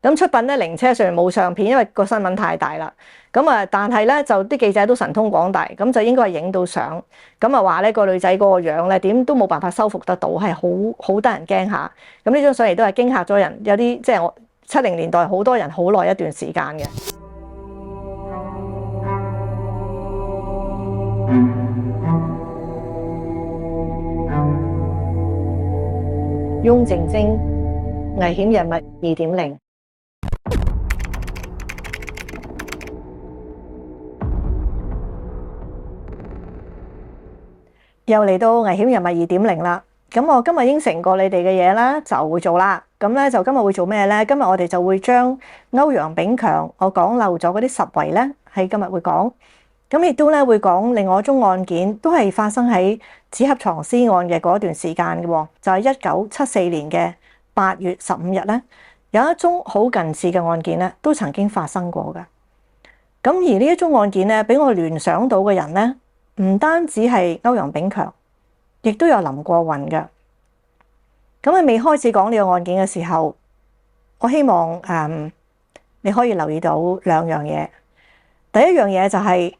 咁出殯咧，靈車上面冇相片，因為個新聞太大啦。咁啊，但係咧就啲記者都神通廣大，咁就應該係影到相。咁啊話咧個女仔嗰個樣咧點都冇辦法修復得到，係好得人驚嚇。咁呢張相亦都係驚嚇咗人，有啲即係我70年代好多人好耐一段時間嘅。翁靜晶，危險人物2.0。又嚟到危險人物2.0啦。咁我今日應承過你哋嘅嘢啦，就會做啦。咁咧就今日會做咩咧？今日我哋就會將歐陽炳強我講漏咗嗰啲實遺咧，喺今日會講。咁亦都咧會講另外一宗案件，都係發生喺紙盒藏屍案嘅嗰段時間嘅喎，就係1974年嘅8月15日咧，有一宗好近似嘅案件咧，都曾經發生過嘅。咁而呢一宗案件咧，俾我聯想到嘅人咧，唔單止係歐陽炳強，亦都有林過雲嘅。咁喺未開始講呢個案件嘅時候，我希望你可以留意到兩樣嘢。第一樣嘢就係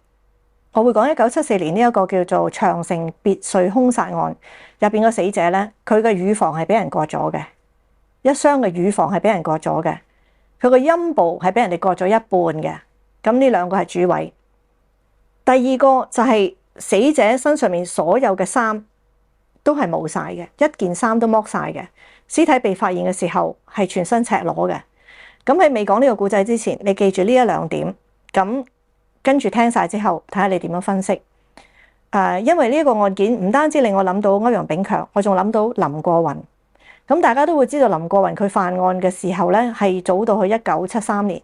我會講1974年呢一個叫做長城別墅兇殺案入邊嘅死者咧，佢嘅乳房係俾人割咗嘅，一雙嘅乳房係俾人割咗嘅，佢個陰部係俾人哋割咗一半嘅。咁呢兩個係主位。第二個就係死者身上面所有嘅衫都係冇晒嘅，一件衫都剝晒嘅。屍體被發現嘅時候係全身赤裸嘅。咁喺未講呢個故仔之前，你記住呢一兩點。咁跟住聽晒之後，睇下你點樣分析。因為呢一個案件唔單止令我諗到歐陽炳強，我仲諗到林過雲。咁大家都會知道林過雲佢犯案嘅時候咧，係早到去1973年，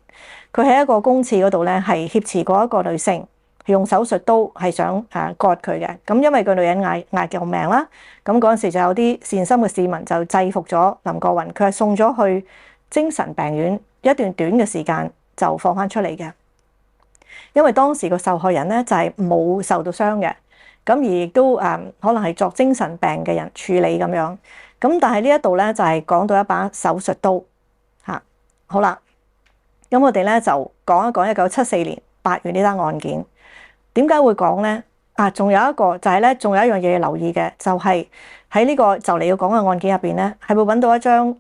佢喺一個公廁嗰度咧係挾持過一個女性，用手術刀係想割佢嘅。咁因為個女人嗌救命啦，咁嗰陣時就有啲善心嘅市民就制服咗林過雲，佢係送咗去精神病院，一段短嘅時間就放翻出嚟嘅。因為當時個受害人咧就係冇受到傷嘅，咁而亦都可能係作精神病嘅人處理咁樣。咁但係呢一度咧就係講到一把手術刀嚇。好啦，咁我哋咧就講一講1974年8月呢單案件。點解會講咧？仲有一個就係咧，仲有一樣嘢要留意嘅，就係喺呢個就嚟要講嘅案件入邊咧，係會揾到一張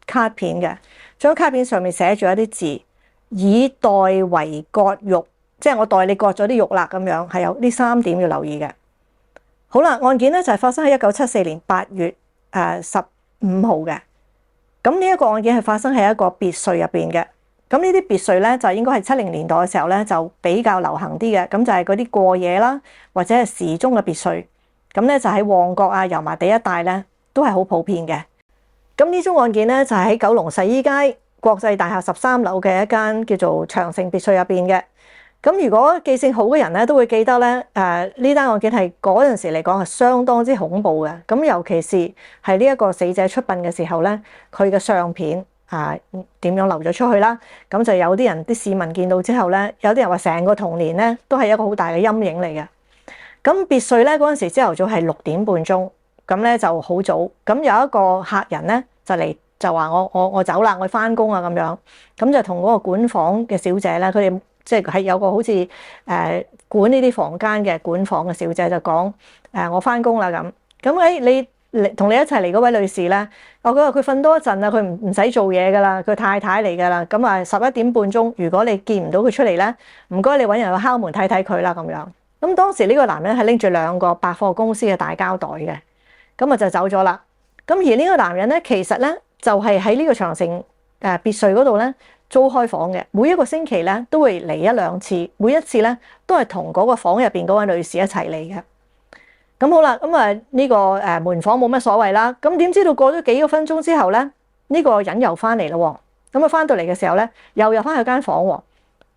卡片嘅。張卡片上面寫住一啲字，以代為割肉，即係我代你割咗啲肉啦咁樣，係有呢3點要留意嘅。好啦，案件咧就係發生喺1974年8月15號嘅。咁呢一個案件係發生喺一個別墅入邊嘅。咁呢啲別墅咧就應該係70年代嘅時候咧就比較流行啲嘅。咁就係嗰啲過夜啦，或者係時鐘嘅別墅。咁咧就喺旺角油麻地一帶咧都係好普遍嘅。咁呢宗案件咧就係喺九龍洗衣街國際大廈13樓嘅一間叫做長城別墅入邊嘅。咁如果記性好嘅人咧，都會記得咧，呢單案件係嗰陣時嚟講係相當之恐怖嘅。咁尤其是係呢一個死者出殯嘅時候咧，佢嘅相片點樣流咗出去啦？咁就有啲人啲市民見到之後咧，有啲人話成個童年咧都係一個好大嘅陰影嚟嘅。咁別墅咧嗰陣時朝頭早係6點半鐘，咁咧就好早。咁有一個客人咧就嚟就話我走啦，我翻工啊咁樣。咁就同嗰個管房嘅小姐咧，佢哋即係有個好似管呢啲房間嘅管房嘅小姐就講我翻工啦咁。咁你同你一齊嚟嗰位女士咧，我覺得佢瞓多一陣啦，佢唔使做嘢噶啦，佢太太嚟噶啦。咁11點半鐘，如果你見唔到佢出嚟咧，唔該你揾人去敲門睇睇佢啦咁樣。咁當時呢個男人係拎住2個百貨公司嘅大膠袋嘅，咁就走咗啦。咁而呢個男人咧，其實咧就係喺呢個長城別墅嗰度咧租開房嘅，每一個星期咧都會嚟1-2次，每一次咧都係同嗰個房入邊嗰位女士一齊嚟嘅。咁好啦，咁呢個門房冇乜所謂啦。咁點知道過咗幾個分鐘之後咧，呢個人又翻嚟咯。咁翻到嚟嘅時候咧，又入翻去間房喎。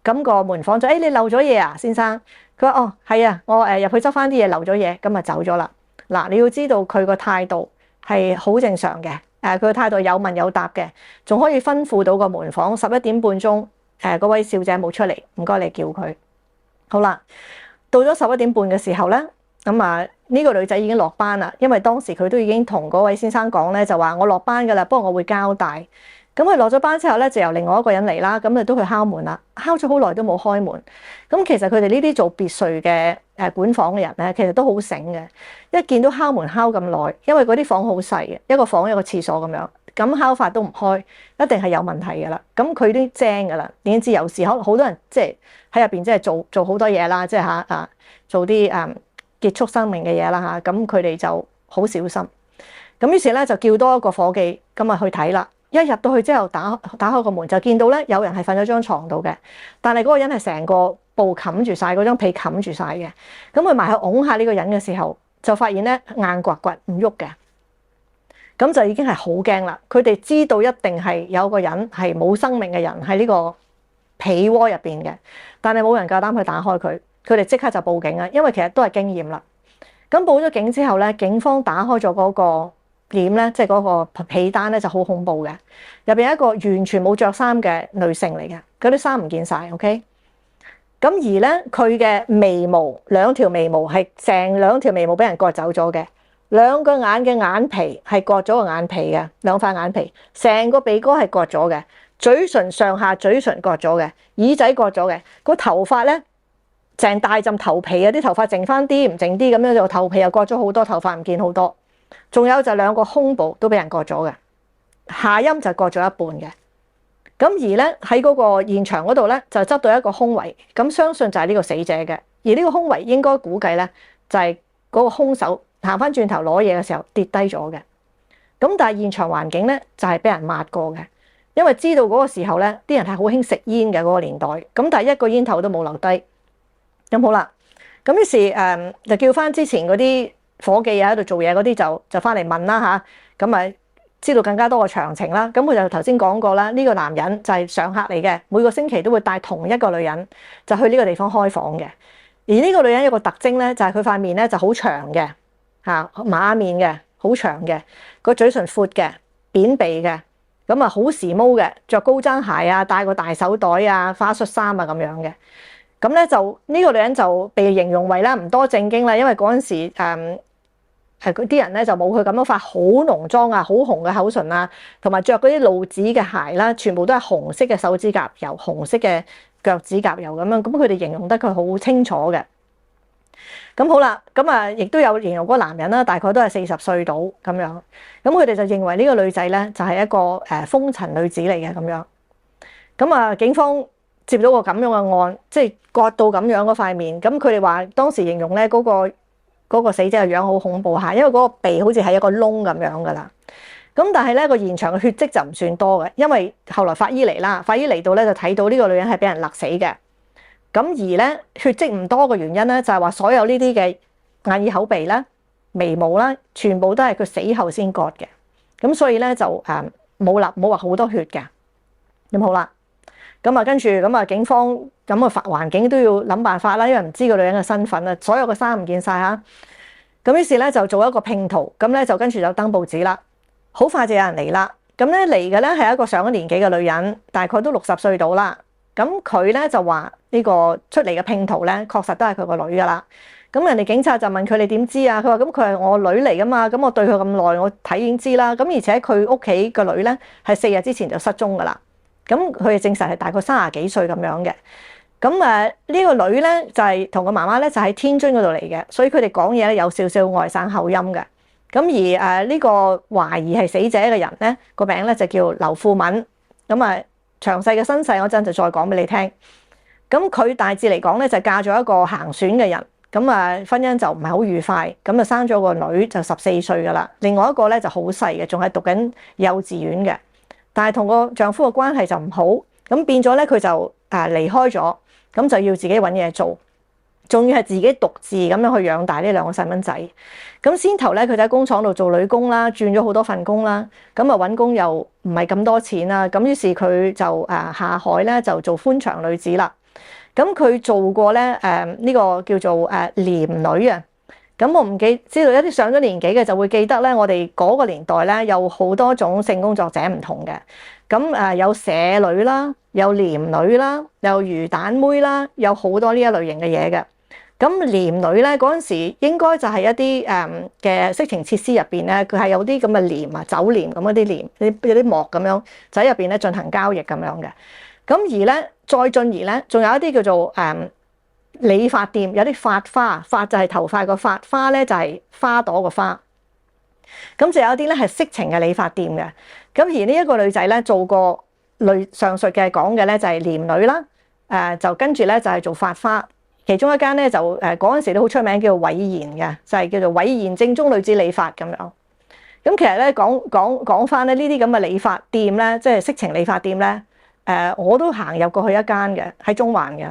咁個門房就你漏咗嘢啊，先生。佢話哦係啊，我入去執翻啲嘢，漏咗嘢，咁走咗啦。嗱，你要知道佢個態度係好正常嘅。佢個態度有問有答嘅，仲可以吩咐到個門房11點半鐘嗰位小姐冇出嚟，唔該你叫佢。好啦，到咗11點半嘅時候咧，咁呢個女仔已經落班啦，因為當時佢都已經同嗰位先生講咧，就話我落班噶啦，不過我會交代。咁佢落咗班之後咧，就由另外一個人嚟啦，咁就都去敲門啦，敲咗好耐都冇開門。咁其實佢哋呢啲做別墅嘅管房嘅人咧，其實都好醒嘅，一見到敲門敲咁耐，因為嗰啲房好細嘅，一個房一個廁所咁樣，咁敲法都唔開，一定係有問題㗎啦。咁佢都精㗎啦，已經知有時可能好多人即係喺入邊即係做好多嘢啦，即係做啲結束生命嘅嘢啦嚇，咁佢哋就好小心。咁於是咧就叫多一個夥計咁啊去睇啦。一入到去之後，打開個門就見到咧有人係瞓咗張床度嘅，但係嗰個人係成個布冚住晒，嗰張被冚住晒嘅。咁佢埋去擁下呢個人嘅時候，就發現咧硬刮刮唔喐嘅，咁就已經係好驚啦。佢哋知道一定係有個人係冇生命嘅人喺呢個被窩入邊嘅，但係冇人夠膽去打開佢。佢哋即刻就報警啦，因為其實都係經驗啦。咁報咗警之後咧，警方打開咗嗰個點咧，即係嗰個被單咧就好恐怖嘅，入邊有一個完全冇着衫嘅女性嚟嘅，嗰啲衫唔見晒 OK。咁而咧佢嘅眉毛兩條眉毛係成兩條眉毛俾人割走咗嘅，兩個眼嘅眼皮係割咗個眼皮嘅，兩塊眼皮，成個鼻哥係割咗嘅，嘴唇上下嘴唇割咗嘅，耳仔割咗嘅，個頭髮咧成大陣頭皮啊，啲頭髮剩翻啲唔剩啲咁樣，就頭皮又割咗好多，頭髮唔見好多。仲有就兩個胸部都俾人割咗嘅，下陰就割咗一半嘅。咁而咧喺嗰個現場嗰度咧就執到一個胸圍，咁相信就係呢個死者嘅。而呢個胸圍應該估計咧就係嗰個兇手行翻轉頭攞嘢嘅時候跌低咗嘅。咁但係現場環境咧就係俾人抹過嘅，因為知道嗰個時候咧啲人係好興食煙嘅嗰個年代，咁但係一個煙頭都冇留低。咁好啦，咁於是就叫翻之前嗰啲夥計啊喺度做嘢嗰啲就翻嚟問啦嚇，咁咪知道更加多嘅詳情啦。咁佢就頭先講過啦，呢個男人就係常客嚟嘅，每個星期都會帶同一個女人就去呢個地方開房嘅。而呢個女人有個特徵咧，就係佢塊面咧就好長嘅嚇，馬面嘅，好長嘅，個嘴唇闊嘅，扁鼻嘅，咁啊好時髦嘅，着高踭鞋啊，戴個大手袋啊，花恤衫啊咁樣嘅。咁咧就呢個女人就被形容為啦唔多正經啦，因為嗰陣時嗰啲人咧就冇佢咁樣化好濃妝啊，好紅嘅口唇啊，同埋着嗰啲露趾嘅鞋啦，全部都係紅色嘅手指甲油、紅色嘅腳趾甲油咁樣。咁佢哋形容得佢好清楚嘅。咁好啦，咁亦都有形容嗰個男人啦，大概都係40歲到咁樣。咁佢哋就認為呢個女仔咧就係一個風塵女子嚟嘅咁樣。咁警方接到個咁樣嘅案，即係割到咁樣嗰塊面。咁佢哋話當時形容咧嗰個死者嘅樣好恐怖嚇，因為嗰個鼻好似係一個窿咁樣噶啦。咁但係咧個現場嘅血跡就唔算多嘅，因為後來法醫嚟啦，法醫嚟到咧就睇到呢個女人係俾人勒死嘅。咁而咧血跡唔多嘅原因咧就係話所有呢啲嘅眼耳口鼻啦、眉毛啦，全部都係佢死後先割嘅。咁所以咧就冇話好多血嘅。咁好啦。跟住警方咁嘅環境都要諗辦法啦，因為唔知個女人嘅身份啊，所有嘅衫唔見晒嚇。咁於是咧就做一個拼圖，咁咧就跟住就登報紙啦。好快就有人嚟啦。咁咧嚟嘅咧係一個上咗年紀嘅女人，大概都60歲到啦。咁佢咧就話呢個出嚟嘅拼圖咧，確實都係佢個女噶啦。咁人哋警察就問佢：你點知啊？佢話：咁佢係我女嚟噶嘛，咁我對佢咁耐，我睇已經知啦。咁而且佢屋企個女咧係4日之前就失蹤噶啦。咁佢哋證實係大概30幾歲咁樣嘅。咁呢個女咧就係同個媽媽咧就喺天津嗰度嚟嘅，所以佢哋講嘢咧有少少外省口音嘅。咁而呢個懷疑係死者嘅人咧個名咧就叫劉富敏。咁詳細嘅身世嗰陣就再講俾你聽。咁佢大致嚟講咧就嫁咗一個行船嘅人。咁婚姻就唔係好愉快。咁就生咗個女就14歲噶啦。另外一個咧就好細嘅，仲係讀緊幼稚園嘅。但係同個丈夫嘅關係就唔好，咁變咗咧佢就離開咗，咁就要自己揾嘢做，仲要係自己獨自咁樣去養大呢兩個細蚊仔。咁先頭咧佢就喺工廠度做女工啦，轉咗好多份工啦，咁揾工又唔係咁多錢啦，咁於是佢就下海咧就做寬場女子啦。咁佢做過咧呢個叫做廉女啊。咁我唔知道一啲上咗年紀嘅就會記得咧，我哋嗰個年代咧有好多種性工作者唔同嘅。咁有舍女啦，有廉女啦，有魚蛋妹啦，有好多呢一類型嘅嘢嘅。咁廉女咧嗰陣時應該就係一啲嘅色情設施入邊咧，佢係有啲咁嘅簾啊、酒簾咁嗰啲簾，有啲幕咁樣就喺入邊咧進行交易咁樣嘅。咁而咧再進而咧，仲有一啲叫做理髮店，有啲髮花，髮就係頭髮個髮，花咧就係花朵個花。咁就有啲咧係色情嘅理髮店嘅。咁而呢一個女仔咧做過上述嘅講嘅咧就係廉女啦，就跟住咧就係做髮花。其中一間咧就嗰陣時都好出名，叫做偉賢嘅，就係叫做偉賢正宗女子理髮咁樣。咁其實咧講翻咧呢啲咁嘅理髮店咧，即係色情理髮店咧，我都行入過去一間嘅，喺中環嘅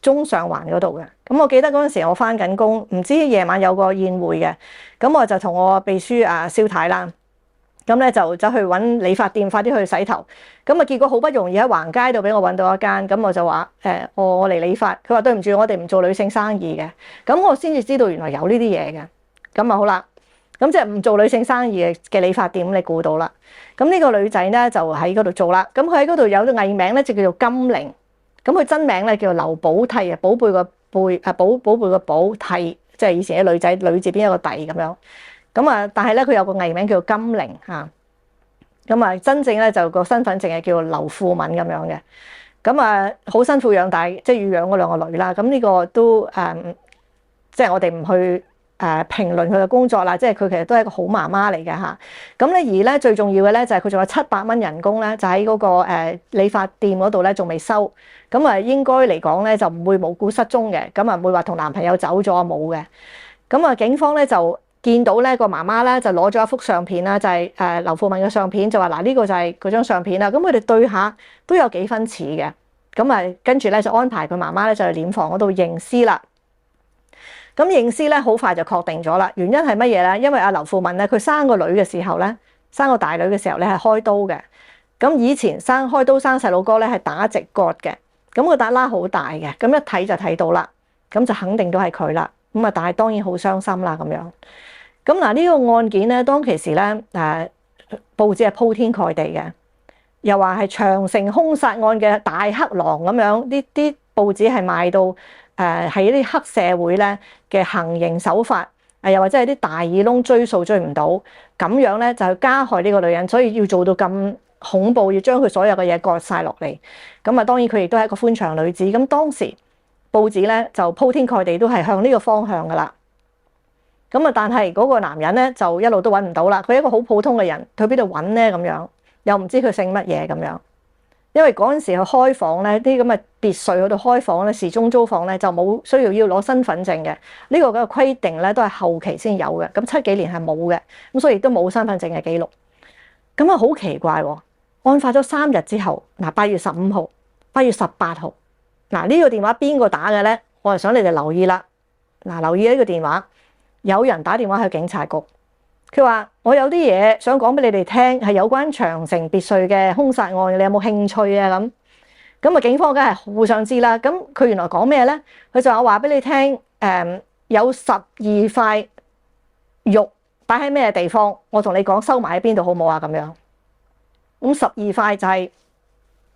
中上環嗰度嘅。咁我記得嗰陣時我翻緊工，唔知夜晚有個宴會嘅，咁我就同我秘書蕭太啦。咁咧就走去揾理髮店，快啲去洗頭。咁啊，結果好不容易喺橫街度俾我揾到一間，咁我就話我嚟理髮。佢話對唔住，我哋唔做女性生意嘅。咁我先至知道原來有呢啲嘢嘅。咁啊好啦，咁即係唔做女性生意嘅理髮店，你估到啦。咁呢個女仔咧就喺嗰度做啦。咁佢喺嗰度有個藝名咧就叫做金玲。咁佢真名咧叫做劉寶娣啊，寶貝個貝寶貝個寶娣，即係以前啲女仔女字邊一個娣咁樣。咁啊，但係咧佢有個藝名叫做金玲嚇，咁啊真正咧就個身份證係叫做劉富敏咁樣嘅。咁啊好辛苦養大，即係要養嗰兩個女啦。咁呢個都即係我哋唔去評論佢嘅工作啦。即係佢其實都係一個好媽媽嚟嘅嚇。咁咧而咧最重要嘅咧就係佢仲有700蚊人工咧，就喺嗰個理髮店嗰度咧仲未收。咁啊應該嚟講咧就唔會無故失蹤嘅，咁啊唔會話同男朋友走咗冇嘅。咁啊警方咧就見到咧個媽媽咧就攞咗一幅相片啦，就係劉富敏嘅相片，就話嗱呢個就係嗰張相片啦。咁佢哋對下都有幾分似嘅。咁啊跟住咧就安排佢媽媽咧就去殮房嗰度認屍啦。咁認屍咧好快就確定咗啦。原因係乜嘢咧？因為阿劉富敏咧佢生個女嘅時候咧，生個大女嘅時候咧係開刀嘅。咁以前開刀生細路哥咧係打直割嘅。咁個打拉好大嘅，咁一睇就睇到啦。咁就肯定都係佢啦。咁啊但係當然好傷心啦咁樣。咁嗱呢個案件咧，當其時咧報紙係鋪天蓋地嘅，又話係長城兇殺案嘅大黑狼咁樣，啲報紙係賣到係一啲黑社會咧嘅行刑手法，又或者係啲大耳窿追數追唔到，咁樣咧就加害呢個女人，所以要做到咁恐怖，要將佢所有嘅嘢割晒落嚟。咁啊當然佢亦都係一個歡場女子。咁當時報紙咧就鋪天蓋地都係向呢個方向噶啦。咁啊，但係嗰個男人咧就一路都揾唔到啦。佢係一個好普通嘅人，佢邊度揾咧咁樣？又唔知佢姓乜嘢咁樣。因為嗰陣時去開房咧，啲咁嘅別墅嗰度開房咧，時鐘租房咧就冇需要攞身份證嘅。呢個嘅規定咧都係後期先有嘅。咁70幾年係冇嘅，咁所以都冇身份證嘅記錄。咁啊好奇怪喎！案發咗3日之後，嗱8月15號、8月18號，嗱呢個電話邊個打嘅咧？我係想你哋留意啦。嗱，留意呢個電話。有人打電話去警察局，佢話我有啲嘢想講俾你哋聽，係有關長城別墅嘅兇殺案，你有冇興趣啊？咁啊，警方梗係好想知啦。咁佢原來講咩咧？佢就話俾你聽，有12塊肉擺喺咩地方，我同你講收埋喺邊度好唔好啊？咁樣，咁12塊就係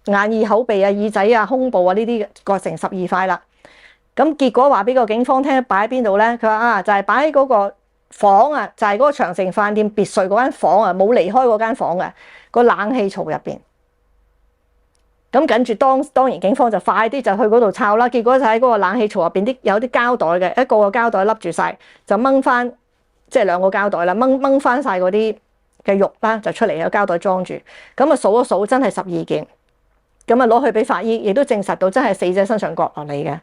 眼耳口鼻啊、耳仔啊、胸部啊呢啲割成12塊啦。咁結果話俾個警方聽，擺喺邊度咧？佢話就係擺喺嗰個房啊，就係嗰個長城飯店別墅嗰間房啊，冇離開嗰間房嘅個冷氣槽入邊。咁跟住當然警方就快啲就去嗰度抄啦。結果就喺嗰個冷氣槽入邊有啲膠袋嘅，一個個膠袋笠住晒，就掹翻即係2個膠袋啦，掹翻晒嗰啲嘅肉啦，就出嚟有膠袋裝住。咁啊數一數真係12件，咁啊攞去俾法醫，亦都證實到真係死者身上割落嚟嘅。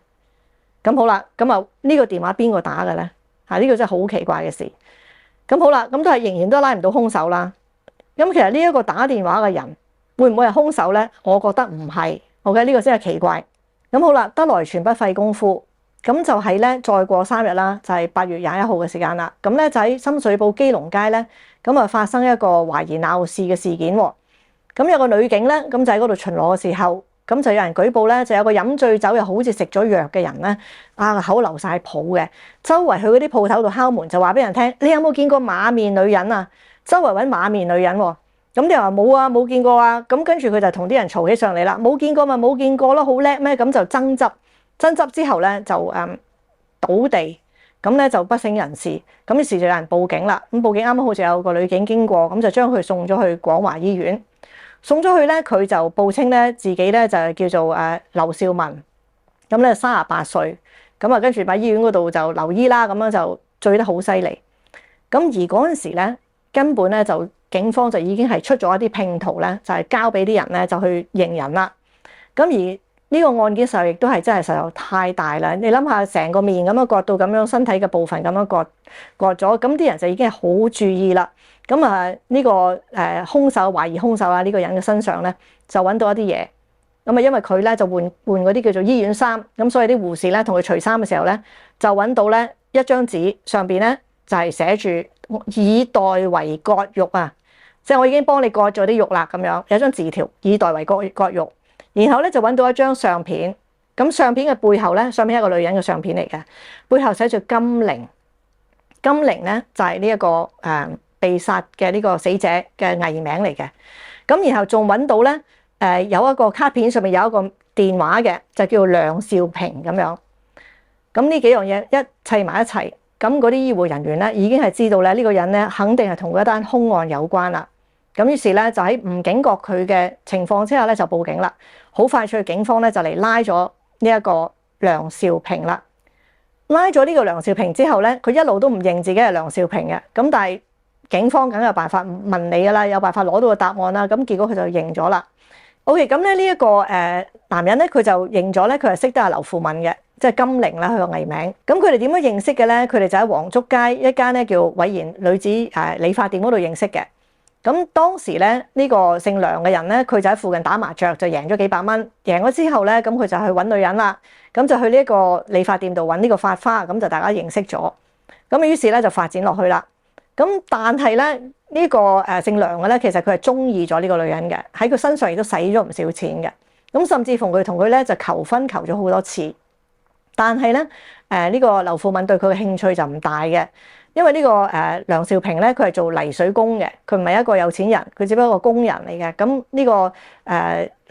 咁好啦，咁啊呢個電話邊個打嘅咧？呢個真係好奇怪嘅事。咁好啦，咁都係仍然都拉唔到兇手啦。咁其實呢一個打電話嘅人會唔會係兇手咧？我覺得唔係。OK，呢個真係奇怪。咁好啦，得來全不費工夫。咁就係咧，再過3日啦，就係8月21號嘅時間啦。咁咧就喺深水埗基隆街咧，咁啊發生一個懷疑鬧事嘅事件喎。咁有個女警咧，咁就喺嗰度巡邏嘅時候。咁就有人舉報咧，就有個飲醉酒又好似食咗藥嘅人咧，口流晒泡嘅，周圍去嗰啲鋪頭度敲門，就話俾人聽：你有冇見過馬面女人啊？周圍揾馬面女人喎。咁啲人話冇啊，冇見過啊。咁跟住佢就同啲人嘈起上嚟啦。冇見過咪冇見過咯，好叻咩？咁就爭執之後咧，就倒地，咁咧就不省人事。咁於是就有人報警啦。咁報警啱啱好似有個女警經過，咁就將佢送咗去廣華醫院。送咗去咧，佢就報稱咧自己咧就係叫做劉少文，咁咧38歲，咁啊跟住喺醫院嗰度就留醫啦，咁樣就醉得好犀利。咁而嗰陣時咧，根本咧就警方就已經係出咗一啲拼圖咧，就係交俾啲人咧就去認人啦。咁而呢個案件實亦都係真係實在太大啦！你諗下，成個面咁樣割到咁樣，身體嘅部分咁樣割咗，咁啲人就已經係好注意啦。咁啊呢個兇手懷疑兇手啊呢個人嘅身上咧就揾到一啲嘢。咁啊因為佢咧就換嗰啲叫做醫院衫，咁所以啲護士咧同佢除衫嘅時候咧就揾到咧一張紙上邊咧就係寫住以代為割肉啊，即係我已經幫你割咗啲肉啦咁樣，有張字條以代為割肉。然後咧就揾到一張相片，咁相片嘅背後咧，相片係一個女人嘅相片嚟嘅，背後寫住金玲。金玲咧就係呢一個被殺嘅呢個死者嘅藝名嚟嘅。咁然後仲揾到咧有一個卡片上面有一個電話嘅，就叫梁少平咁樣。咁呢幾樣嘢一砌埋一齊，咁嗰啲醫護人員咧已經係知道咧呢個人咧肯定係同嗰單兇案有關啦。咁於是咧就喺唔警覺佢嘅情況之下咧就報警啦。好快脆，警方咧就嚟拉咗呢一個梁少平啦。拉咗呢個梁少平之後咧，佢一路都唔認自己係梁少平嘅。咁但係警方梗有辦法問你噶啦，有辦法攞到個答案啦。咁結果佢就認咗啦。OK， 咁咧呢一個男人咧，佢就認咗咧，佢係識得阿劉富敏嘅，即係金玲啦，佢個藝名。咁佢哋點樣認識嘅咧？佢哋就喺黃竹街一間咧叫偉賢女子理髮店嗰度認識嘅。咁當時咧，呢個姓梁嘅人咧，佢就喺附近打麻雀，就贏咗幾百蚊。贏咗之後咧，咁佢就去揾女人啦。咁就去呢一個理髮店度揾呢個發花，咁就大家認識咗。咁於是咧就發展落去啦。咁但係咧呢個姓梁嘅咧，其實佢係中意咗呢個女人嘅，喺佢身上亦都使咗唔少錢嘅。咁甚至乎佢同佢咧就求婚求咗好多次。但係咧呢個劉富敏對佢嘅興趣就唔大嘅。因為呢個梁少平咧，佢係做泥水工嘅，佢唔係一個有錢人，佢只不過一個工人嚟嘅。咁呢個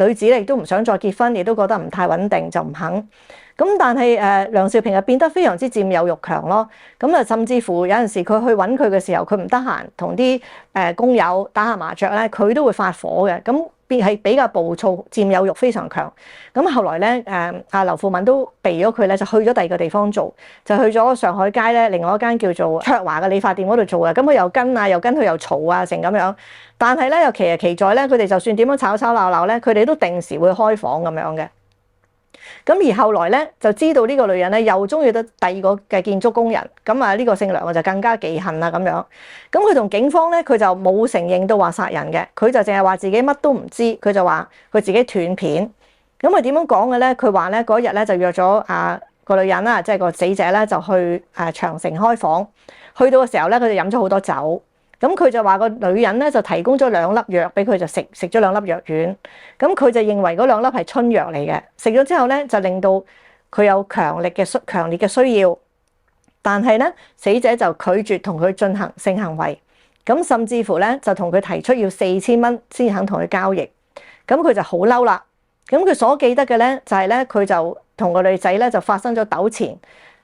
女子咧亦都唔想再結婚，亦都覺得唔太穩定，就唔肯。咁但係梁少平就變得非常之佔有慾強咯。咁啊，甚至乎有陣時佢去揾佢嘅時候，佢唔得閒同啲工友打下麻雀咧，佢都會發火嘅。咁係比較暴躁，佔有慾非常強。咁後來咧，阿劉富敏都避咗佢咧，就去咗第二個地方做，就去咗上海街咧，另外一間叫做卓華嘅理髮店嗰度做嘅。咁佢又跟佢又嘈啊，成咁樣。但係咧又奇在咧，佢哋就算點樣吵鬧咧，佢哋都定時會開房咁樣嘅。咁而後來咧就知道呢個女人咧又中意得第二個嘅建築工人，咁啊呢個姓梁嘅就更加忌恨啦咁樣。咁佢同警方咧佢就冇承認到話殺人嘅，佢就淨係話自己乜都唔知，佢就話佢自己斷片。咁佢點樣講嘅咧？佢話咧嗰日咧就約咗個女人啦，即係個死者咧就去長城開房，去到嘅時候咧佢就飲咗好多酒。咁佢就話個女人咧就提供咗2粒藥俾佢，就食咗2粒藥丸。咁佢就認為嗰2粒係春藥嚟嘅，食咗之後咧就令到佢有強烈嘅需要。但係咧死者就拒絕同佢進行性行為，咁甚至乎咧就同佢提出要4000蚊先肯同佢交易。咁佢就好嬲啦。咁佢所記得嘅咧就係咧佢就同個女仔咧就發生咗糾纏。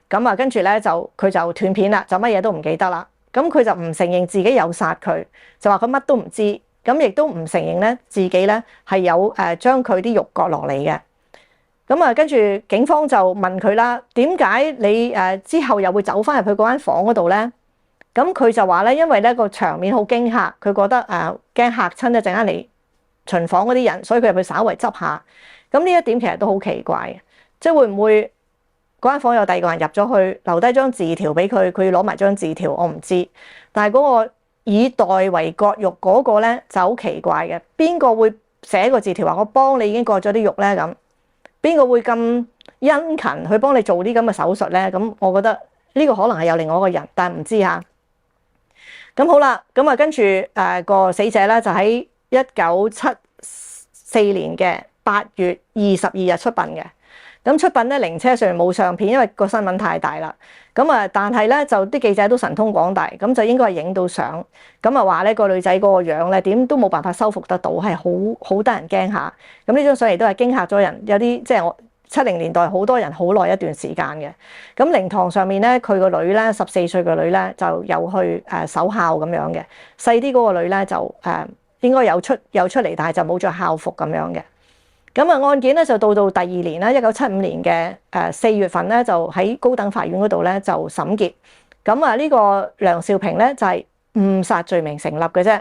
咁啊跟住咧就佢就斷片啦，就乜嘢都唔記得啦。咁佢就唔承認自己有殺佢，就話佢乜都唔知，咁亦都唔承認咧自己咧係有將佢啲肉割落嚟嘅。咁啊，跟住警方就問佢啦，點解你之後又會走翻入去嗰間房嗰度咧？咁佢就話咧，因為咧個場面好驚嚇，佢覺得驚嚇親一陣間嚟巡房嗰啲人，所以佢入去稍為執下。咁呢一點其實都好奇怪嘅，即係會唔會嗰間房有第二個人入咗去，留低張字條俾佢，佢要攞埋張字條，我唔知。但係嗰個以代為割肉嗰個咧就好奇怪嘅，邊個會寫個字條話我幫你已經割咗啲肉咧？咁邊個會咁殷勤去幫你做啲咁嘅手術咧？咁我覺得呢個可能係有另外一個人，但係唔知嚇。咁好啦，咁啊跟住個死者咧就喺1974年嘅8月22日出殯嘅。咁出殯咧，靈車上面冇相片，因為個新聞太大啦。咁啊，但係咧就啲記者都神通廣大，咁就應該係影到相。咁啊話咧個女仔嗰個樣咧點都冇辦法修復得到，係好得人驚嚇。咁呢張相亦都係驚嚇咗人，有啲即係我70年代好多人好耐一段時間嘅。咁靈堂上面咧，佢個女咧14歲嘅女咧就有去守孝咁樣嘅，細啲嗰個女咧就應該有出嚟，但係就冇着校服咁樣嘅。咁案件咧就到第2年啦，1975年嘅4月份咧就喺高等法院嗰度咧就審結。咁呢個梁兆平咧就係誤殺罪名成立嘅啫。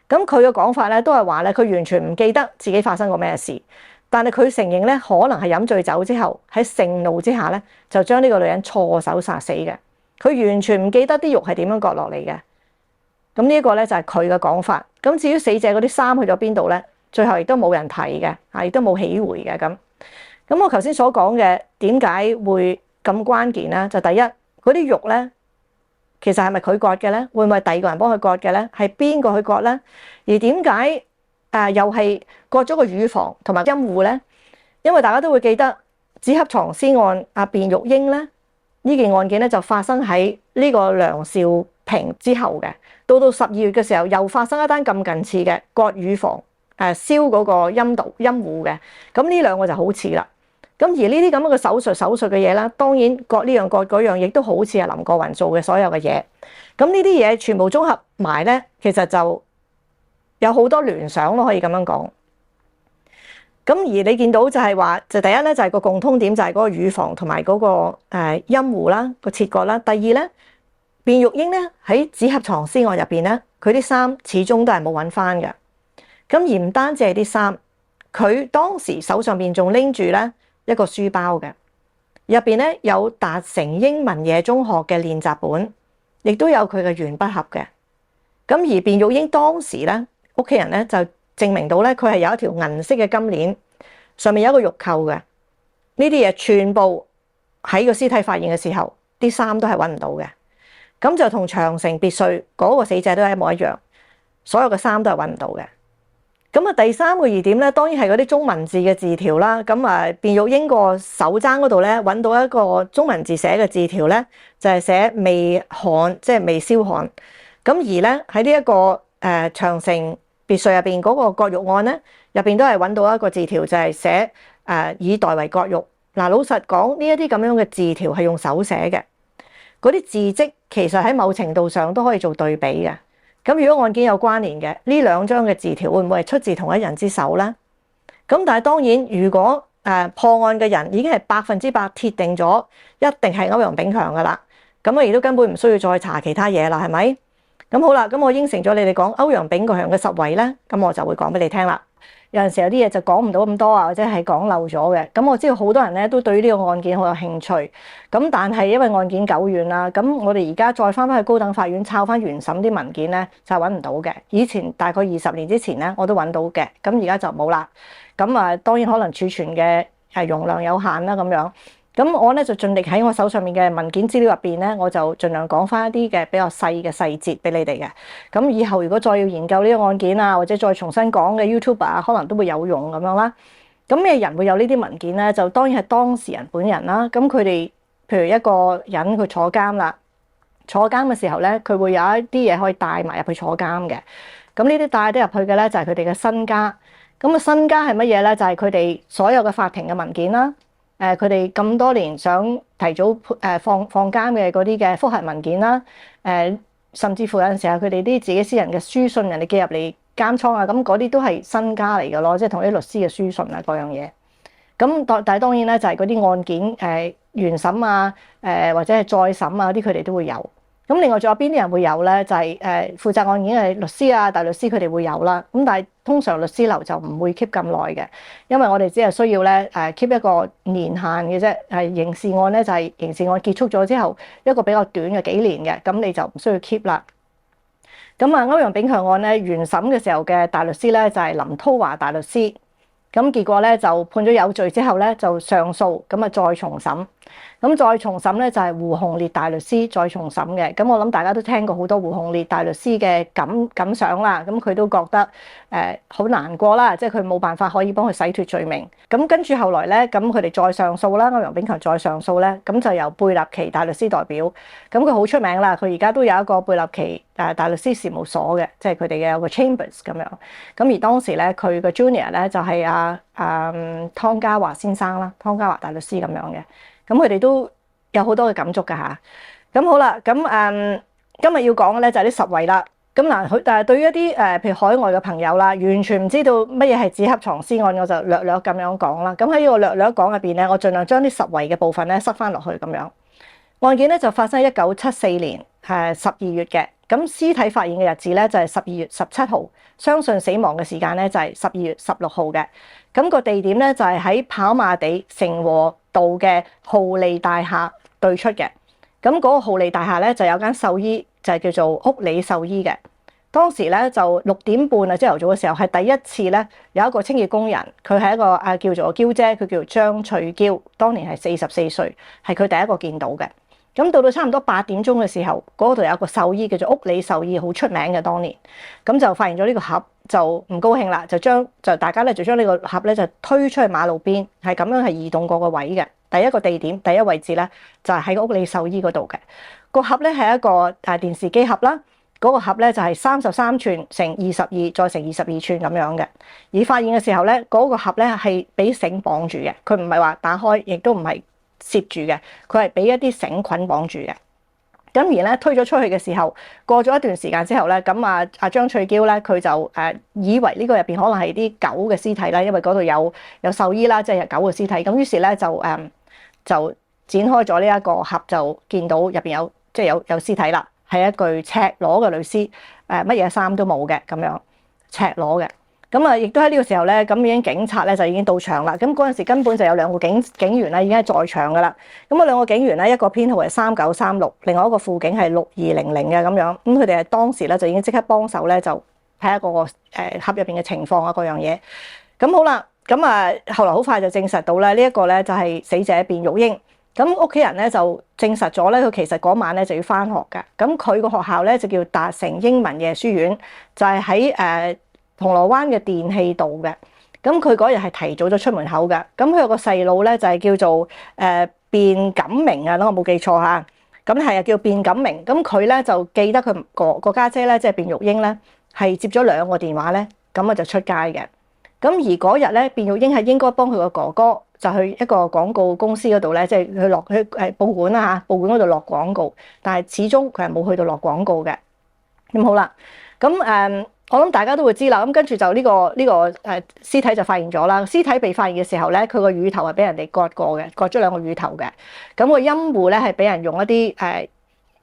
咁佢嘅講法咧都係話咧，佢完全唔記得自己發生過咩事，但係佢承認咧可能係飲醉酒之後喺盛怒之下咧就將呢個女人錯手殺死嘅。佢完全唔記得啲肉係點樣割落嚟嘅。咁呢一個咧就係佢嘅講法。咁至於死者嗰啲衫去咗邊度咧，最後亦都冇人提嘅，亦都冇起回嘅咁。咁我頭先所講嘅點解會咁關鍵咧？就第一，嗰啲肉咧。其實係咪佢割嘅咧？會唔會係第二個人幫佢割嘅咧？係邊個去割咧？而點解又係割咗個乳房同埋陰戶咧？因為大家都會記得紙盒藏屍案卞玉英咧呢件案件咧就發生喺呢個梁兆平之後嘅。到12月嘅時候又發生一單咁近似嘅割乳房燒嗰個陰戶嘅。咁呢兩個就好似啦。咁而呢啲咁樣嘅手術嘅嘢啦，當然割呢樣割嗰樣，亦都好似係林過雲做嘅所有嘅嘢。咁呢啲嘢全部綜合埋咧，其實就有好多聯想咯，可以咁樣講。咁而你見到就係話，就第一咧就係個共通點就係嗰個乳房同埋嗰個陰戶啦，個切割啦。第二咧，卞玉英咧喺紙盒藏屍案入邊咧，佢啲衫始終都係冇揾翻嘅。咁而唔單止係啲衫，佢當時手上邊仲拎住咧一個書包嘅，入邊咧有達成英文夜中學嘅練習本，亦都有佢嘅鉛筆盒嘅。咁而卞玉英當時咧，屋企人咧就證明到咧，佢係有一條銀色嘅金鏈，上面有一個玉扣嘅。呢啲嘢全部喺個屍體發現嘅時候，啲衫都係揾唔到嘅。咁就同長城別墅嗰個死者都係一模一樣，所有嘅衫都係揾唔到嘅。咁第三個疑點咧，當然係嗰啲中文字嘅字條啦。咁卞玉英個手踭嗰度咧，揾到一個中文字寫嘅字條咧，就係寫未焊，即係未燒焊。咁而咧喺呢一個長城別墅入邊嗰個割肉案咧，入邊都係揾到一個字條，就係寫以代為割肉。嗱，老實講，呢一啲咁樣嘅字條係用手寫嘅，嗰啲字跡其實喺某程度上都可以做對比嘅。咁如果案件有關聯嘅，呢兩張嘅字條會唔會係出自同一人之手咧？咁但係當然，如果破案嘅人已經係100%鐵定咗，一定係歐陽炳強噶啦，咁我亦都根本唔需要再查其他嘢啦，係咪？咁好啦，咁我應承咗你哋講歐陽炳強嘅實位咧，咁我就會講俾你聽啦。有陣時有啲嘢就講唔到咁多啊，或者係講漏咗嘅。咁我知道好多人咧都對於呢個案件好有興趣。咁但係因為案件久遠啦，咁我哋而家再翻去高等法院抄翻原審啲文件咧，就係揾唔到嘅。以前大概20年之前咧，我都揾到嘅。咁而家就冇啦。咁當然可能儲存嘅容量有限啦，咁樣。咁我咧就盡力喺我手上面嘅文件資料入邊咧，我就盡量講翻一啲嘅比較細嘅細節俾你哋嘅。咁以後如果再要研究呢個案件啊，或者再重新講嘅 YouTuber 啊，可能都會有用咁樣啦。咁咩人會有呢啲文件咧？就當然係當事人本人啦。咁佢哋譬如一個人佢坐監啦，坐監嘅時候咧，佢會有一啲嘢可以帶埋入去坐監嘅。咁呢啲帶得入去嘅咧，就係佢哋嘅身家。咁身家係乜嘢咧？就係佢哋所有嘅法庭嘅文件啦。佢哋咁多年想提早放監嘅嗰啲嘅覆核文件啦，甚至乎有陣時候佢哋啲自己私人嘅書信，人哋寄入嚟監倉啊，咁嗰啲都係身家嚟嘅咯，即係同啲律師嘅書信啊嗰樣嘢。咁但係當然咧，就係嗰啲案件原審啊，或者係再審啊啲，佢哋都會有。咁另外仲有邊啲人會有咧？就係負責案件嘅律師啊、大律師佢哋會有啦。咁但係通常律師樓就唔會 keep 咁耐嘅，因為我哋只係需要咧keep 一個年限嘅啫。刑事案咧就係刑事案結束咗之後一個比較短嘅幾年嘅，咁你就唔需要 keep 啦。咁歐陽炳強案咧原審嘅時候嘅大律師咧就係林濤華大律師。咁結果咧就判咗有罪之後咧就上訴，咁再重審。咁再重審咧就係胡鴻烈大律師再重審嘅。咁我諗大家都聽過好多胡鴻烈大律師嘅感想啦。咁佢都覺得好難過啦，即係佢冇辦法可以幫佢洗脫罪名。咁跟住後來咧，咁佢哋再上訴啦，歐陽炳強再上訴咧，咁就由貝立奇大律師代表。咁佢好出名啦，佢而家都有一個貝立奇大律師事務所嘅，即係佢哋嘅有個 chambers 咁樣。咁而當時咧，佢個 junior 咧就係湯家驊先生啦，湯家驊大律師咁樣嘅。咁佢哋都有好多嘅感觸㗎嚇。咁好啦，咁今日要講嘅咧就係啲實惠啦。咁嗱，但係對於一啲譬如海外嘅朋友啦，完全唔知道乜嘢係紙盒藏屍案，我就略略咁樣講啦。咁喺呢個略略講入邊咧，我盡量將啲實惠嘅部分咧塞翻落去咁樣。案件咧就發生喺1974年12月嘅。咁屍體發現嘅日子咧就係12月17號，相信死亡嘅時間咧就係12月16號嘅。咁個地點咧就係喺跑馬地成和道嘅浩利大廈對出嘅。咁嗰個浩利大廈咧就有間獸醫，就係叫做屋里獸醫嘅。當時咧就6點半啊，朝頭早嘅時候係第一次咧有一個清潔工人，佢係一個叫做嬌姐，佢叫張翠嬌，當年係44歲，係佢第一個見到嘅。咁到差唔多8點鐘嘅時候，嗰度有個獸醫叫做屋里獸醫，好出名嘅當年。咁就發現咗呢個盒，就唔高興啦，就大家咧就將呢個盒咧就推出去馬路邊，係咁樣係移動過個位嘅。第一個地點，第一位置咧就係喺個屋里獸醫嗰度嘅。個盒咧係一個電視機盒啦，嗰個盒咧就係33寸乘22再乘22寸咁樣嘅。而發現嘅時候咧，嗰個盒咧係俾繩綁住嘅，佢唔係話打開，亦都唔係攝住嘅，佢係俾一啲繩捆綁住嘅。咁而咧推咗出去嘅時候，過咗一段時間之後咧，咁張翠嬌咧佢就以為呢個入邊可能係啲狗嘅屍體啦，因為嗰度有獸醫啦，即係有狗嘅屍體。咁於是咧就展開咗呢一個盒，就見到入邊有屍體啦，係一具赤裸嘅女屍，乜嘢衫都冇嘅咁樣，赤裸嘅。咁亦都喺呢個時候咧，咁已經警察咧就已經到場啦。咁嗰陣時根本就有2個警員咧已經係在場噶啦。咁嗰2個警員咧，一個編號係3936，另外一個副警係6200嘅咁樣。咁佢哋係當時咧就已經即刻幫手咧，就睇下個盒入邊嘅情況啊，嗰樣嘢。咁好啦，咁後來好快就證實到咧，呢一個咧就係死者卞玉英。咁屋企人咧就證實咗咧，佢其實嗰晚咧就要返學㗎。咁佢個學校咧就叫達成英文夜書院，就係喺銅鑼灣嘅電氣道嘅。咁佢嗰日係提早咗出門口嘅。咁佢有個細佬咧就係叫做卞錦明啊，我冇記錯嚇。咁係啊，叫卞錦明。咁佢咧就記得佢個家姐咧，即係卞玉英咧，係接咗2個電話咧，咁就出街嘅。咁而嗰日咧，卞玉英係應該幫佢個哥哥就去一個廣告公司嗰度咧，即係去報館啦嚇，報館嗰度落廣告。但係始終佢係冇去到落廣告嘅。咁好啦，咁我諗大家都會知啦。咁跟住就呢個屍體就發現咗啦。屍體被發現嘅時候咧，佢個乳頭係俾人哋割過嘅，割咗2個乳頭嘅。咁個陰戶咧係俾人用一啲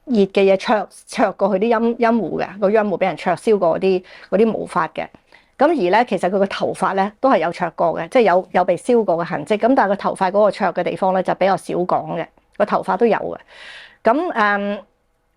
熱嘅嘢灼過去啲陰戶嘅，個陰戶俾人灼燒過嗰啲毛髮嘅。咁而咧，其實佢個頭髮咧都係有灼過嘅，即係有被燒過嘅痕跡。咁但係個頭髮嗰個灼嘅地方咧就比較少講嘅，個頭髮都有嘅。咁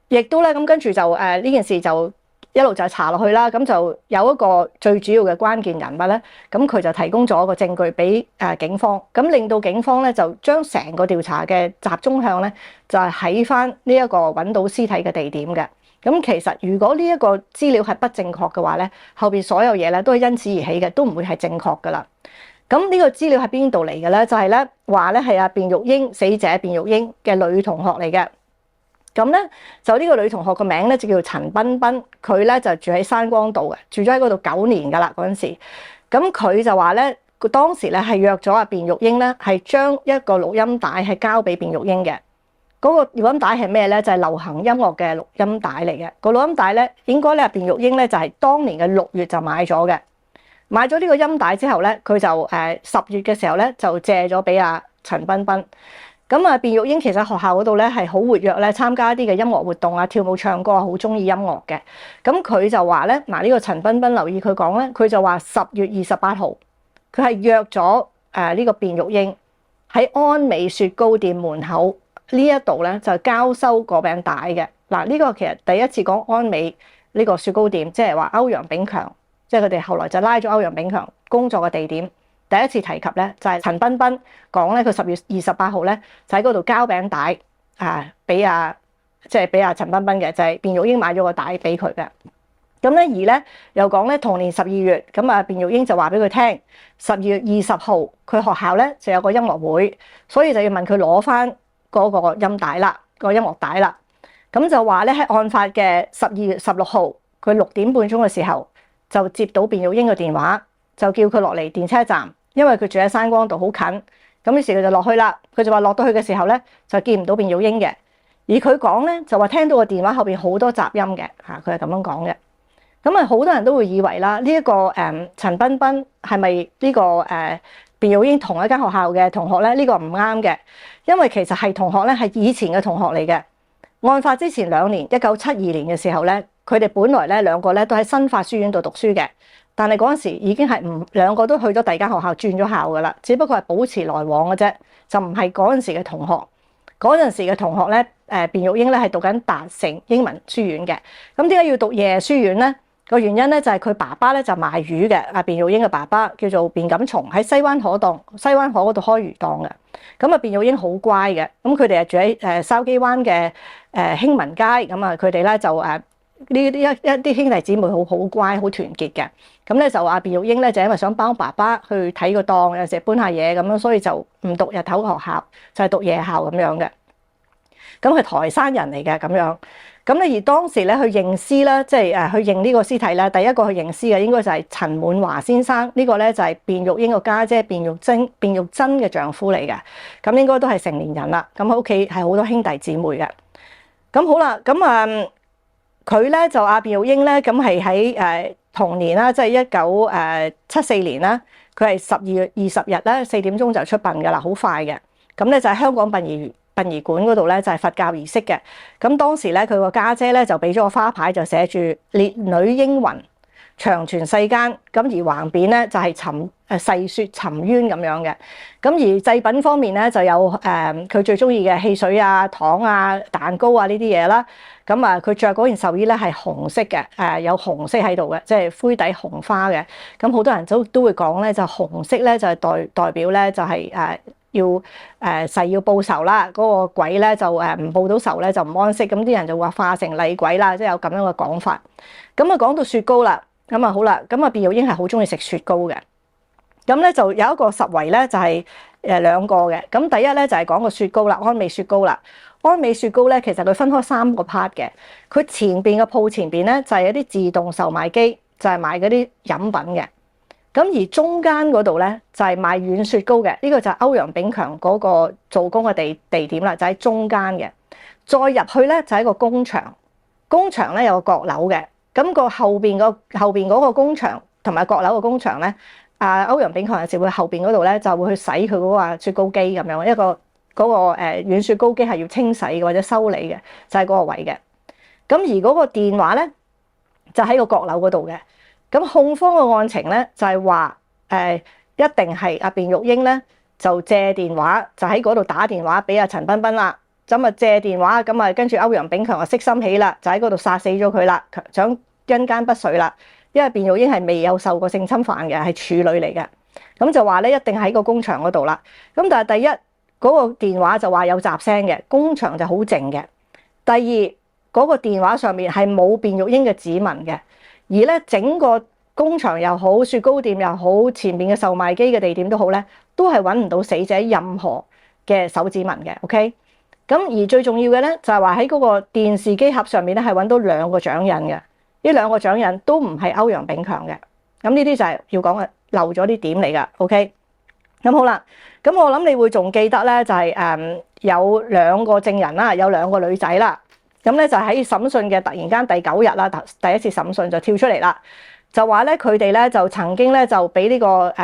亦都咧，咁跟住就呢件事就一路就查落去啦。咁就有一個最主要嘅關鍵人物咧，咁佢就提供咗個證據俾警方，咁令到警方咧就將成個調查嘅集中向咧就係喺翻呢一個揾到屍體嘅地點嘅。咁其實如果呢一個資料係不正確嘅話咧，後邊所有嘢咧都係因此而起嘅，都唔會係正確噶啦。咁呢個資料喺邊度嚟嘅咧？就係咧話咧係阿卞玉英死者卞玉英嘅女同學嚟嘅。咁咧就呢個女同學個名咧就叫陳彬彬，佢咧就住喺山光道嘅，住咗喺嗰度9年噶啦嗰陣時。咁佢就話咧，佢當時咧係約咗阿卞玉英咧，係將一個錄音帶係交俾卞玉英嘅。嗰個錄音帶係咩咧？就係流行音樂嘅錄音帶嚟嘅。個錄音帶咧，應該咧卞玉英咧就係當年嘅6月就買咗嘅。買咗呢個音帶之後咧，佢就10月嘅時候咧就借咗俾阿陳彬彬。咁卞玉英其實學校嗰度咧係好活躍咧，參加一啲嘅音樂活動啊，跳舞唱歌啊，好中意音樂嘅。咁佢就話咧，呢個陳彬彬留意佢講咧，佢就話10月28號，佢係約咗呢個卞玉英喺安美雪糕店門口。呢一度咧就交收個餅帶嘅。嗱，呢個其實第一次講安美呢個雪糕店，即係話歐陽炳強，即係佢哋後來就拉咗歐陽炳強工作嘅地點。第一次提及咧就係陳彬彬講咧，佢10月28號咧就喺嗰度交餅帶俾俾阿陳彬彬嘅，就係卞玉英買咗個帶俾佢嘅。咁咧而咧又講咧同年12月，咁卞玉英就話俾佢聽，12月20號佢學校咧就有個音樂會，所以就要問佢攞翻嗰個音帶啦，個音樂帶啦。咁就話咧喺案發嘅12月16號，佢6點半鐘嘅時候就接到卞玉英嘅電話，就叫佢落嚟電車站，因為佢住喺山光道好近。咁於是佢就落去啦。佢就話落到去嘅時候咧就見唔到卞玉英嘅，而佢講咧就話聽到個電話後邊好多雜音嘅嚇，佢係咁樣講嘅。咁啊好多人都會以為啦，呢一個陳彬彬係咪呢個卞玉英同一間學校嘅同學咧？呢個唔啱嘅，因為其實係同學咧係以前嘅同學嚟嘅。案發之前2年，1972年嘅時候咧，佢哋本來咧兩個咧都喺新法書院度讀書嘅，但係嗰陣時已經係兩個都去咗第二間學校轉咗校噶啦，只不過係保持來往嘅啫，就唔係嗰陣時嘅同學。嗰陣時嘅同學咧，卞玉英咧係讀緊達成英文書院嘅。咁點解要讀夜書院咧？個原因咧就係佢爸爸咧就賣魚嘅，卞玉英嘅爸爸叫做卞錦松，喺西灣河嗰度開魚檔嘅。咁卞玉英好乖嘅，咁佢哋係住喺筲箕灣嘅興文街，咁啊佢哋咧就呢啲兄弟姊妹好乖好團結嘅。咁咧就話卞玉英咧就因為想幫爸爸去睇個檔，有時搬下嘢咁樣，所以就唔讀日頭學校，就係讀夜校咁樣嘅。咁係台山人嚟嘅咁樣。咁咧而當時咧去認屍咧，即係去認呢個屍體咧，第一個去認屍嘅應該就係陳滿華先生。呢個咧就係卞玉英個家姐卞玉珍嘅丈夫嚟嘅。咁應該都係成年人啦。咁喺屋企係好多兄弟姊妹嘅。咁好啦，咁佢咧就卞玉英咧，咁係喺同年啦，即係1974年啦，佢係12月20日咧4點鐘就出殯噶啦，好快嘅。咁咧就喺香港殯儀館嗰度咧就係佛教儀式嘅。咁當時咧佢個家姐咧就俾咗個花牌，就寫住烈女英魂長存世間。咁而橫匾咧就係細說沉冤咁樣嘅。咁而祭品方面咧就有佢最中意嘅汽水啊、糖啊、蛋糕啊呢啲嘢啦。咁啊佢着嗰件壽衣咧係紅色嘅，有紅色喺度嘅，即係灰底紅花嘅。咁好多人都會講咧，就紅色咧就係代表咧就係要誓要報仇啦，嗰個鬼咧就唔報到仇咧就唔安息，咁啲人就話化成厲鬼啦，即係有咁樣嘅講法。咁啊講到雪糕啦，咁啊好啦，咁啊卞玉英係好中意食雪糕嘅。咁咧就有一個實圍咧就係兩個嘅。咁第一咧就係講個雪糕啦，安美雪糕啦。安美雪糕咧其實佢分開3個 part 嘅。佢前邊嘅鋪前邊咧就係一啲自動售賣機，就係賣嗰啲飲品嘅。咁而中間嗰度咧就係賣軟雪糕嘅，呢個就係歐陽炳強嗰個做工嘅地點啦，就喺中間嘅。再入去咧就係一個工場，工場咧有個閣樓嘅。咁個後邊嗰個工場同埋閣樓嘅工場咧，歐陽炳強有時會後邊嗰度咧就會去洗佢嗰個雪糕機咁樣，一個嗰個軟雪糕機係要清洗嘅或者修理嘅，就係嗰個位嘅。咁而嗰個電話咧就喺個閣樓嗰度嘅。咁控方嘅案情咧就係話一定係卞玉英咧就借電話就喺嗰度打電話俾陳彬彬啦，咁啊借電話，咁啊跟住歐陽炳強就色心起啦，就喺嗰度殺死咗佢啦，想因姦不遂啦。因為卞玉英係未有受過性侵犯嘅，係處女嚟嘅，咁就話咧一定喺個工場嗰度啦。咁但係第一嗰個電話就話有雜聲嘅，工場就好靜嘅。第二嗰個電話上面係冇卞玉英嘅指紋嘅。而咧整個工場又好，雪糕店又好，前面嘅售賣機嘅地點都好咧，都係揾唔到死者任何嘅手指紋嘅。OK，咁而最重要嘅咧就係話喺嗰個電視機盒上面咧係揾到2個掌印嘅，呢2個掌印都唔係歐陽炳強嘅。咁呢啲就係要講嘅漏咗啲點嚟㗎。OK，咁好啦，咁我諗你會仲記得咧就係有2個證人啦，有2個女仔啦。咁咧就喺審訊嘅突然間第9日啦，第一次審訊就跳出嚟啦，就話咧佢哋咧就曾經咧就俾呢個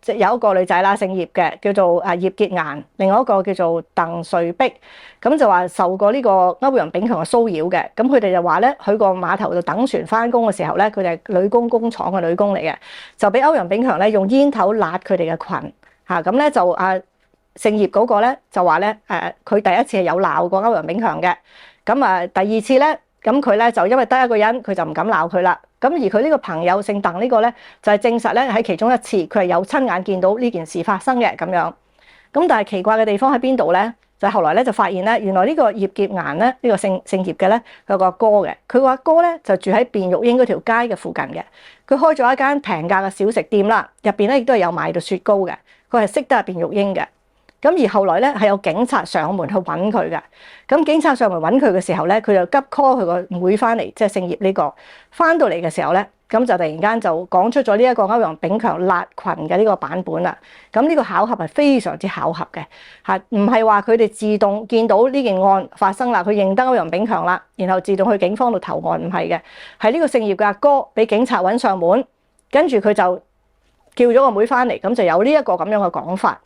有一個女仔啦，姓葉嘅，叫做葉潔顏，另外一個叫做鄧瑞碧，咁就話受過呢個歐陽炳強嘅騷擾嘅。咁佢哋就話咧，佢個碼頭度等船翻工嘅時候咧，佢哋係女工廠嘅女工嚟嘅，就俾歐陽炳強咧用煙頭焫佢哋嘅裙嚇。咁咧就姓葉嗰個咧就話咧佢第一次係有鬧過歐陽炳強嘅。咁第二次咧，咁佢咧就因為得一個人，佢就唔敢鬧佢啦。咁而佢呢個朋友姓鄧呢個咧，就係證實咧喺其中一次，佢係有親眼見到呢件事發生嘅咁樣。咁但係奇怪嘅地方喺邊度咧？就係後來咧就發現咧，原來呢個葉潔顏咧，呢個姓葉嘅咧，佢有個阿哥嘅。佢個阿哥咧就住喺卞玉英嗰條街嘅附近嘅。佢開咗一間平價嘅小食店啦，入邊咧亦都係有賣到雪糕嘅。佢係識得卞玉英嘅。咁而後來咧係有警察上門去揾佢嘅。咁警察上門揾佢嘅時候咧，佢就急 call 佢個妹翻嚟，即係姓葉呢個。翻到嚟嘅時候咧，咁就突然間就講出咗呢一個歐陽炳強辣裙嘅呢個版本啦。咁呢個巧合係非常之巧合嘅，嚇唔係話佢哋自動見到呢件案發生啦，佢認得歐陽炳強啦，然後自動去警方度投案，唔係嘅，係呢個姓葉嘅阿哥俾警察揾上門，跟住佢就叫咗個妹翻嚟，咁就有呢一個咁樣嘅講法。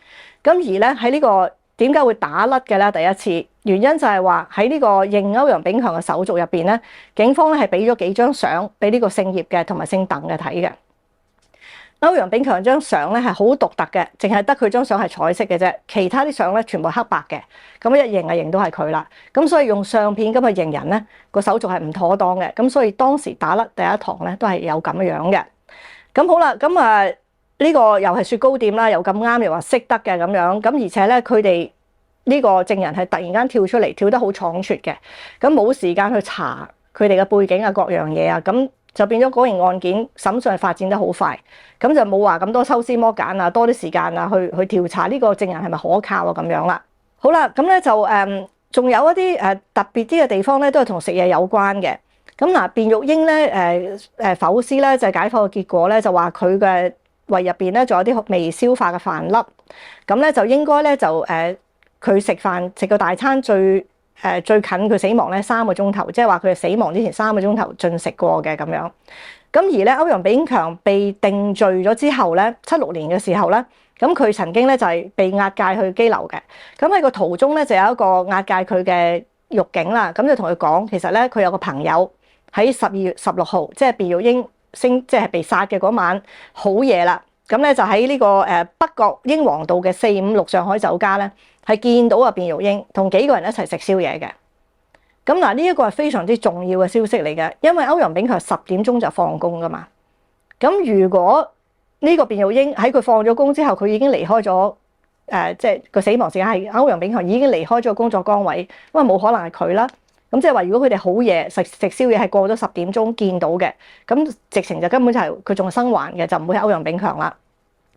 咁而咧喺呢個點解會打甩嘅咧？第一次原因就係話喺呢個認歐陽炳強嘅手續入邊咧，警方咧係俾咗幾張相俾呢個姓葉嘅同埋姓鄧嘅睇嘅。歐陽炳強張相咧係好獨特嘅，淨係得佢張相係彩色嘅啫，其他啲相咧全部黑白嘅。咁一認就認到係佢啦。咁所以用相片咁去認人咧，個手續係唔妥當嘅。咁所以當時打甩第一堂咧都係有咁樣嘅。咁好啦，咁啊呢個又係雪糕店啦，又咁啱又話識得嘅咁樣。咁而且咧佢哋呢個證人係突然間跳出嚟，跳得好倉促嘅。咁冇時間去查佢哋嘅背景啊，各樣嘢啊，咁就變咗嗰件案件審訊發展得好快。咁就冇話咁多抽絲剝繭啊，多啲時間啊，去調查呢個證人係咪可靠啊咁樣啦。好啦，咁咧就仲有一啲特別啲嘅地方咧，都係同食嘢有關嘅。咁嗱，卞玉英咧剖屍咧就係解剖嘅結果咧，就話佢嘅胃入邊咧仲有啲未消化嘅飯粒。咁咧就應該咧就佢食飯食個大餐最近佢死亡咧3個鐘頭，即係話佢死亡之前3個鐘頭進食過嘅咁樣。咁而咧，歐陽炳強被定罪咗之後咧，76年嘅時候咧，咁佢曾經咧就係被押解去羈留嘅。咁喺個途中咧就有一個押解佢嘅獄警啦，咁就同佢講，其實咧佢有個朋友喺12月16號，即係卞玉英即係被殺嘅嗰晚好夜啦。咁咧就喺呢個北角英皇道嘅456上海酒家咧，係見到卞玉英同幾個人一齊食宵夜嘅。咁嗱，呢一個係非常之重要嘅消息嚟嘅，因為歐陽炳強10點鐘就放工噶嘛。咁如果呢個卞玉英喺佢放咗工之後，佢已經離開咗即係個死亡時間係歐陽炳強已經離開咗工作崗位，因為冇可能係佢啦。咁即係話，如果佢哋好夜食宵夜係過咗10點鐘見到嘅，咁直情就根本就係佢仲係生還嘅，就唔會係歐陽炳強啦。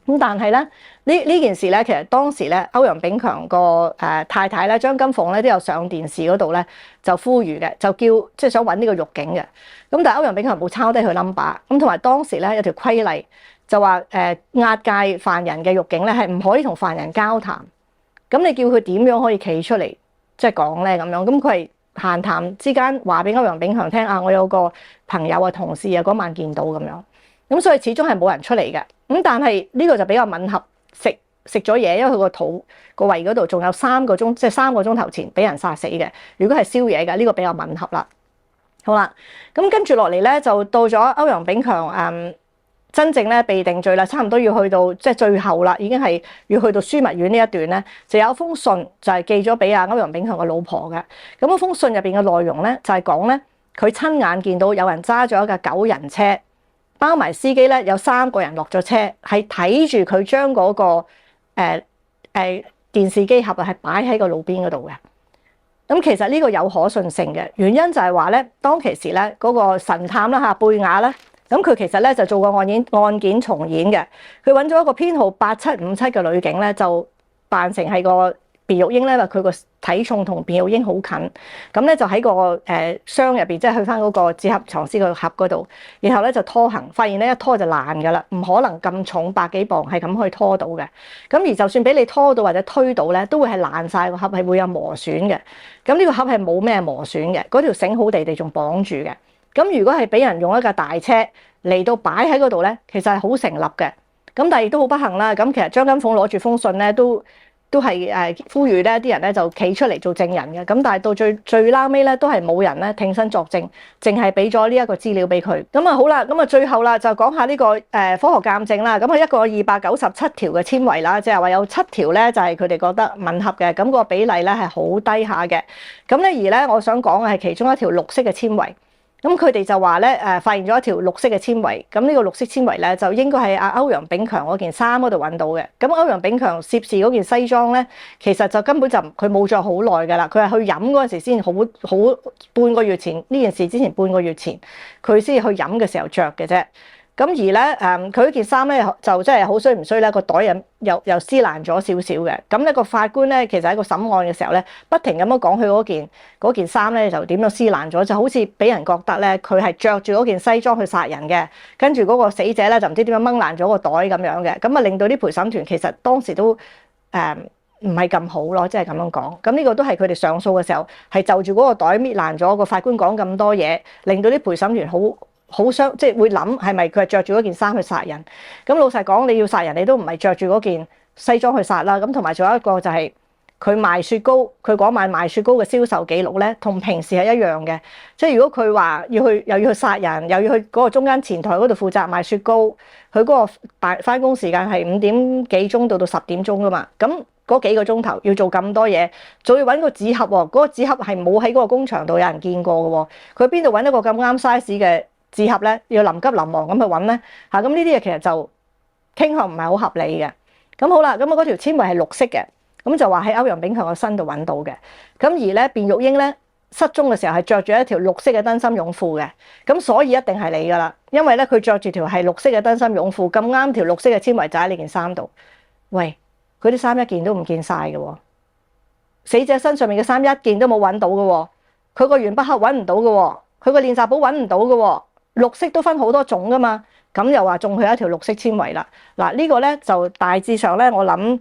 咁但係咧呢件事咧，其實當時咧歐陽炳強個太太咧張金鳳咧都有上電視嗰度咧就呼籲嘅，就叫即係想揾呢個獄警嘅。咁但係歐陽炳強冇抄低佢 number， 咁同埋當時咧有條規例就話押解犯人嘅獄警咧係唔可以同犯人交談。咁你叫佢點樣可以企出嚟即係講咧咁樣？咁佢係閒談之間話俾歐陽炳強聽啊，我有個朋友啊同事啊嗰晚見到咁樣。咁所以始終係冇人出嚟嘅。咁但係呢個就比較吻合，食咗嘢，因為佢個肚個胃嗰度仲有3個鐘，即係3個鐘頭前俾人殺死嘅。如果係宵夜嘅，呢個比較吻合啦。好啦，咁跟住落嚟咧，就到咗歐陽炳強真正咧被定罪啦，差唔多要去到即係最後啦，已經係要去到樞密院呢一段咧，就有一封信就係寄咗俾歐陽炳強嘅老婆嘅。咁嗰封信入邊嘅內容咧，就係講咧佢親眼見到有人揸咗一架9人車。包埋司機咧，有3個人落咗車，係睇住佢將嗰個電視機盒啊，係擺喺個路邊嗰度嘅。咁其實呢個有可信性嘅，原因就係話咧，當其時咧嗰個神探啦貝雅咧，咁佢其實咧就做過案件重演嘅，佢揾咗一個編號8757嘅女警咧，就扮成係個卞玉英咧，話佢個體重同卞玉英好近，咁咧就喺個箱入邊，即係去翻嗰個紙盒藏屍個盒嗰度，然後咧就拖行，發現咧一拖就爛噶啦，唔可能咁重100幾磅係咁去拖到嘅。咁而就算俾你拖到或者推到咧，都會係爛晒個盒，係會有磨損嘅。咁呢個盒係冇咩磨損嘅，嗰條繩好地仲綁住嘅。咁如果係俾人用一架大車嚟到擺喺嗰度咧，其實係好成立嘅。咁但係亦都好不幸啦。咁其實張金鳳攞住封信咧都係呼籲咧啲人咧就企出嚟做證人嘅，咁但係到最撈尾咧都係冇人咧挺身作證，淨係俾咗呢一個資料俾佢。咁啊好啦，咁啊最後啦就講下呢個科學鑑證啦。咁啊一個297條嘅纖維啦，即係話有7條咧就係佢哋覺得吻合嘅，咁個比例咧係好低下嘅。咁咧而咧我想講嘅係其中一條綠色嘅纖維。咁佢哋就話咧發現咗一條綠色嘅纖維，咁呢個綠色纖維咧就應該係歐陽炳強嗰件衫嗰度揾到嘅。咁歐陽炳強涉事嗰件西裝咧，其實就根本就佢冇着好耐㗎啦，佢係去飲嗰陣時先好半個月前呢件事之前半個月前佢先去飲嘅時候着嘅啫。咁而咧佢件衫咧就真係好衰唔衰咧，個袋又撕爛咗少少嘅。咁咧個法官咧其實喺個審案嘅時候咧，不停咁樣講佢嗰件衫咧就點樣撕爛咗，就好似俾人覺得咧佢係着住嗰件西裝去殺人嘅，跟住嗰個死者咧就唔知點樣掹爛咗個袋咁樣嘅，咁啊令到啲陪審團其實當時都唔係咁好咯，即係咁樣講。咁呢個都係佢哋上訴嘅時候係就住嗰個袋搣爛咗，個法官講咁多嘢，令到啲陪審團好傷，即係會諗係咪佢係着住嗰件衫去殺人？咁老實講，你要殺人，你都唔係着住嗰件西裝去殺啦。咁同埋仲有一個就係佢賣雪糕，佢嗰晚賣雪糕嘅銷售記錄咧，同平時係一樣嘅。即係如果佢話又要去殺人，又要去嗰個中間前台嗰度負責賣雪糕，佢嗰個返工時間係5點幾鐘到10點鐘噶嘛。咁嗰幾個鐘頭要做咁多嘢，仲要揾個紙盒喎。嗰個紙盒係冇喺嗰個工場度有人見過嘅喎。佢邊度揾一個咁啱 size 嘅紙盒咧？要臨急臨忙咁去揾咧嚇。咁呢啲嘢其實就傾向唔係好合理嘅。咁好啦，咁啊嗰條纖維係綠色嘅，咁就話喺歐陽炳強個身度揾到嘅。咁而咧卞玉英咧失蹤嘅時候係着住一條綠色嘅燈芯絨褲嘅，咁所以一定係你噶啦，因為咧佢着住條係綠色嘅燈芯絨褲，咁啱條綠色嘅纖維就喺你件衫度。喂！佢啲衫一件都唔見晒嘅喎，死者身上面嘅衫一件都冇揾到嘅喎，佢個鉛筆盒揾唔到嘅喎，佢個練習簿揾唔到嘅喎，綠色都分好多種噶嘛，咁又話仲佢一條綠色纖維啦。嗱呢個咧就大致上咧，我諗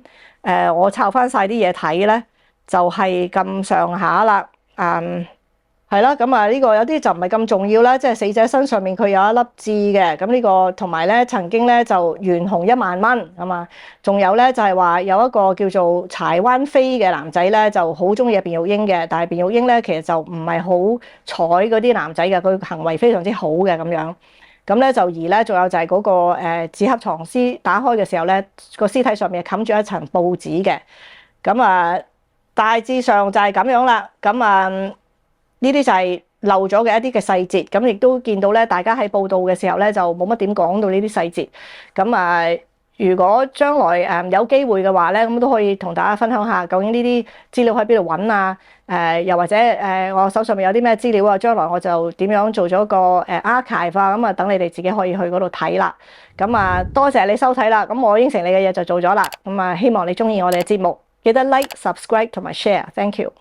我抄翻晒啲嘢睇咧，就係咁上下啦。係啦，咁啊呢個有啲就唔係咁重要啦，即係死者身上面佢有一粒痣嘅，咁呢個同埋咧曾經咧就懸紅1萬蚊咁啊，仲有咧就係話有一個叫做柴灣飛嘅男仔咧就好中意卞玉英嘅，但係卞玉英咧其實就唔係好睬嗰啲男仔嘅，佢行為非常之好嘅咁樣，咁咧就而咧仲有就係嗰個紙盒藏屍打開嘅時候咧，個屍體上面冚住一層報紙嘅，咁啊大致上就係咁樣啦，咁啊。呢啲就係漏咗嘅一啲嘅細節，咁亦都見到咧，大家喺報道嘅時候咧就冇乜點講到呢啲細節。咁啊，如果將來有機會嘅話咧，咁都可以同大家分享下，究竟呢啲資料喺邊度揾啊？又或者我手上面有啲咩資料啊？將來我就點樣做咗個archive 啊？咁啊，等你哋自己可以去嗰度睇啦。咁啊，多謝你收睇啦。咁我應承你嘅嘢就做咗啦。咁啊，希望你中意我哋嘅節目，記得 like、subscribe 同埋 share。Thank you。